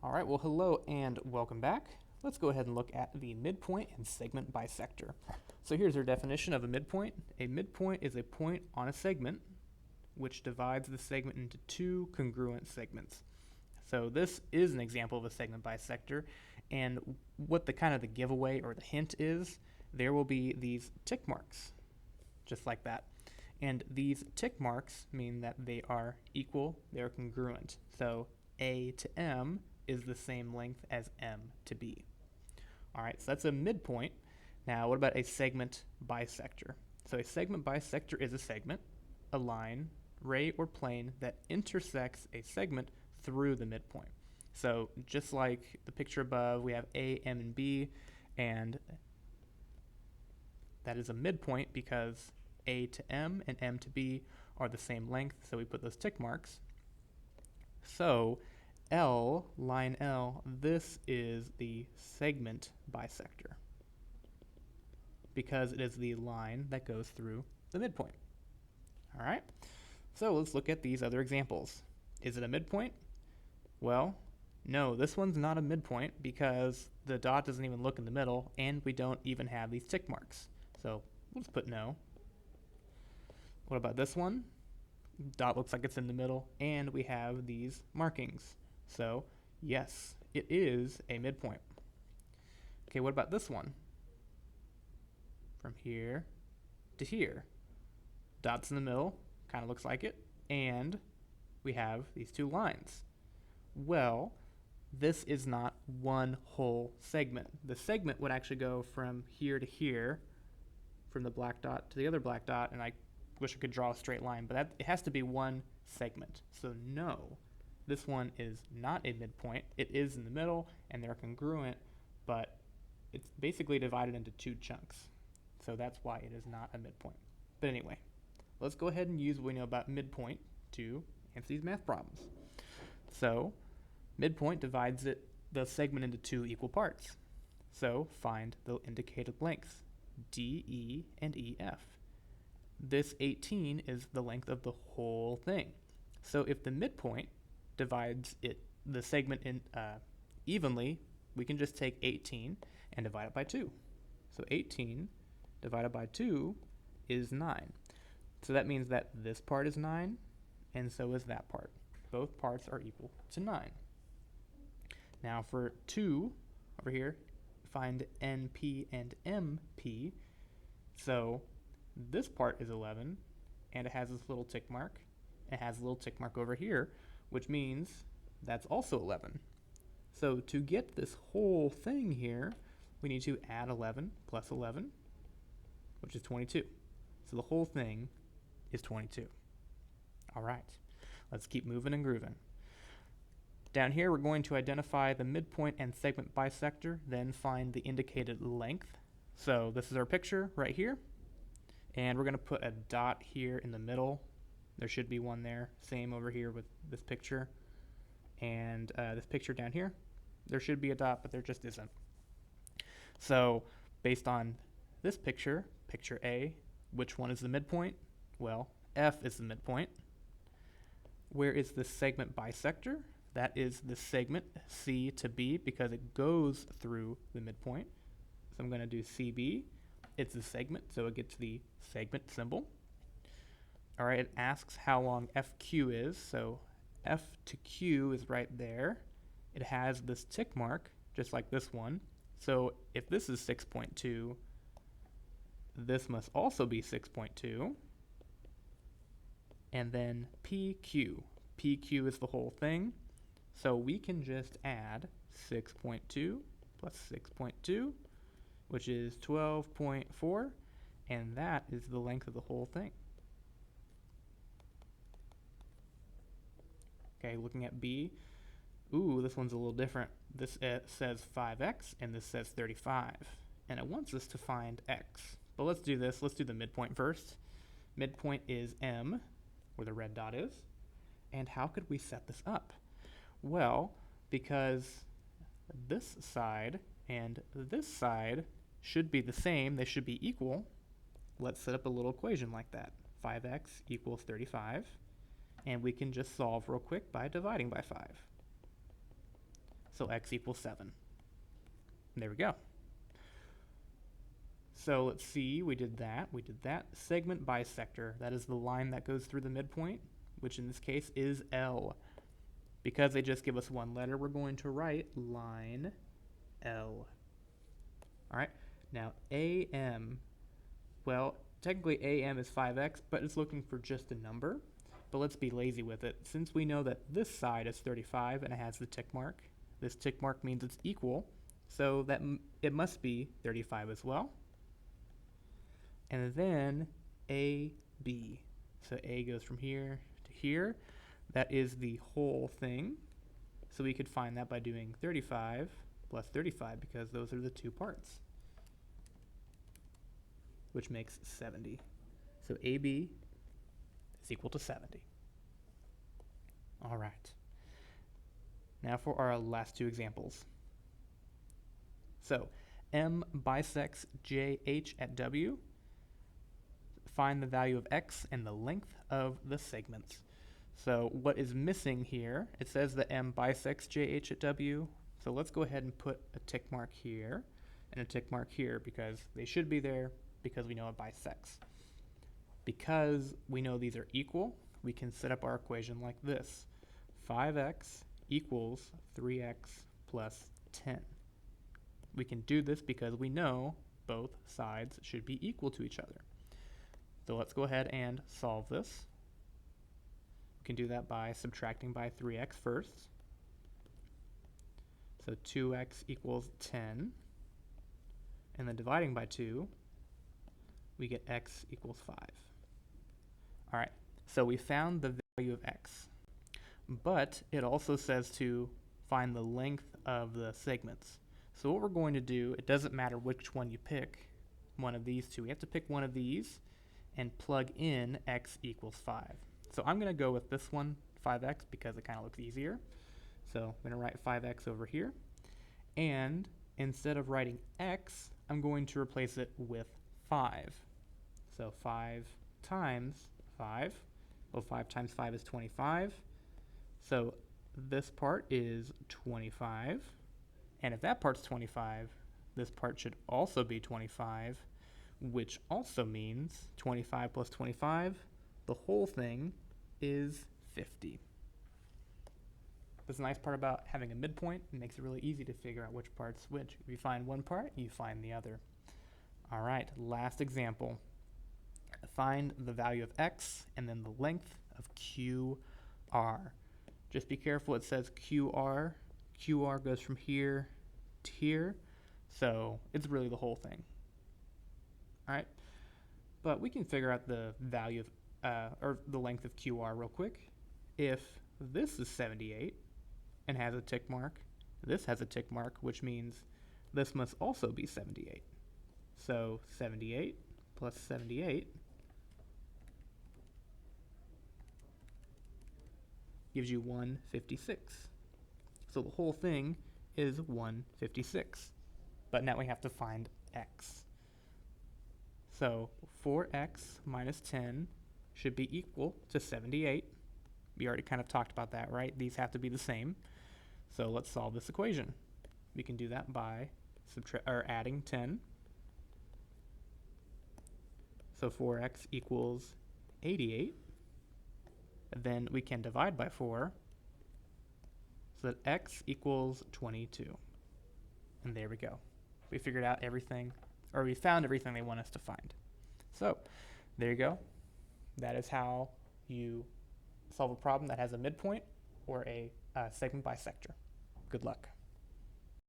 All right, well, hello and welcome back. Let's go ahead and look at the midpoint and segment bisector. So here's our definition of a midpoint. A midpoint is a point on a segment which divides the segment into two congruent segments. So this is an example of a segment bisector, and what the giveaway or the hint is, there will be these tick marks, just like that. And these tick marks mean that they are equal, they're congruent. So A to M is the same length as M to B. All right, so that's a midpoint. Now, what about a segment bisector? So a segment bisector is a segment, a line, ray, or plane that intersects a segment through the midpoint. So just like the picture above, we have A, M, and B, and that is a midpoint because A to M and M to B are the same length, so we put those tick marks. So L, line L, this is the segment bisector because it is the line that goes through the midpoint. All right, so let's look at these other examples. Is it a midpoint? Well, no, this one's not a midpoint because the dot doesn't even look in the middle and we don't even have these tick marks. So we'll just put no. What about this one? Dot looks like it's in the middle and we have these markings. So yes, it is a midpoint. Okay, what about this one? From here to here. Dot's in the middle, kind of looks like it, and we have these two lines. Well, this is not one whole segment. The segment would actually go from here to here, from the black dot to the other black dot, and I wish I could draw a straight line, but it has to be one segment. So no, this one is not a midpoint. It is in the middle, and they're congruent, but it's basically divided into two chunks. So that's why it is not a midpoint. But anyway, let's go ahead and use what we know about midpoint to answer these math problems. So midpoint divides the segment into two equal parts. So find the indicated lengths, DE and EF. This 18 is the length of the whole thing. So if the midpoint divides the segment in evenly, we can just take 18 and divide it by 2. So 18 divided by 2 is 9. So that means that this part is 9, and so is that part. Both parts are equal to 9. Now for 2 over here, find NP and MP. So this part is 11, and it has this little tick mark. It has a little tick mark over here, which means that's also 11. So to get this whole thing here, we need to add 11 plus 11, which is 22. So the whole thing is 22. All right, let's keep moving and grooving. Down here, we're going to identify the midpoint and segment bisector, then find the indicated length. So this is our picture right here, and we're going to put a dot here in the middle. There should be one there. Same over here with this picture. And this picture down here, there should be a dot, but there just isn't. So based on this picture, picture A, which one is the midpoint? Well, F is the midpoint. Where is the segment bisector? That is the segment C to B because it goes through the midpoint. So I'm going to do CB. It's the segment, so it gets the segment symbol. All right, it asks how long FQ is. So F to Q is right there. It has this tick mark, just like this one. So if this is 6.2, this must also be 6.2. And then PQ. PQ is the whole thing. So we can just add 6.2 plus 6.2, which is 12.4, and that is the length of the whole thing. Okay, looking at B. Ooh, this one's a little different. This says 5x, and this says 35. And it wants us to find x. But let's do this. Let's do the midpoint first. Midpoint is M, where the red dot is. And how could we set this up? Well, because this side and this side should be the same, they should be equal, let's set up a little equation like that. 5x equals 35, and we can just solve real quick by dividing by 5. So x equals 7. There we go. So let's see, we did that. Segment bisector, that is the line that goes through the midpoint, which in this case is L. Because they just give us one letter, we're going to write line L. All right, now AM, well, technically AM is 5x, but it's looking for just a number. But let's be lazy with it. Since we know that this side is 35 and it has the tick mark, this tick mark means it's equal, so that it must be 35 as well. And then AB. So A goes from here to here. That is the whole thing. So we could find that by doing 35 plus 35 because those are the two parts, which makes 70. So AB is equal to 70. All right. Now for our last two examples. So M bisects JH at W. Find the value of x and the length of the segments. So what is missing here, it says that M bisects JH at W. So let's go ahead and put a tick mark here and a tick mark here because they should be there because we know it bisects. Because we know these are equal, we can set up our equation like this. 5x equals 3x plus 10. We can do this because we know both sides should be equal to each other. So let's go ahead and solve this. We can do that by subtracting by 3x first. So 2x equals 10. And then dividing by 2, we get x equals 5. All right, so we found the value of x. But it also says to find the length of the segments. So what we're going to do, it doesn't matter which one you pick, one of these two. We have to pick one of these and plug in x equals 5. So I'm going to go with this one, 5x, because it kind of looks easier. So I'm going to write 5x over here. And instead of writing x, I'm going to replace it with 5. So 5 times 5. Well, 5 times 5 is 25. So this part is 25. And if that part's 25, this part should also be 25, which also means 25 plus 25, the whole thing is 50. That's the nice part about having a midpoint. It makes it really easy to figure out which part's which. If you find one part, you find the other. All right, last example. Find the value of x and then the length of QR. Just be careful, it says QR. QR goes from here to here, so it's really the whole thing. All right, but we can figure out the value of, or the length of QR real quick. If this is 78 and has a tick mark, this has a tick mark, which means this must also be 78. So 78 plus 78 gives you 156. So the whole thing is 156. But now we have to find x. So 4x minus 10 should be equal to 78. We already kind of talked about that, right? These have to be the same. So let's solve this equation. We can do that by adding 10. So 4x equals 88. Then we can divide by 4 so that x equals 22. And there we go. We figured out everything, or we found everything they want us to find. So there you go. That is how you solve a problem that has a midpoint or a segment bisector. Good luck.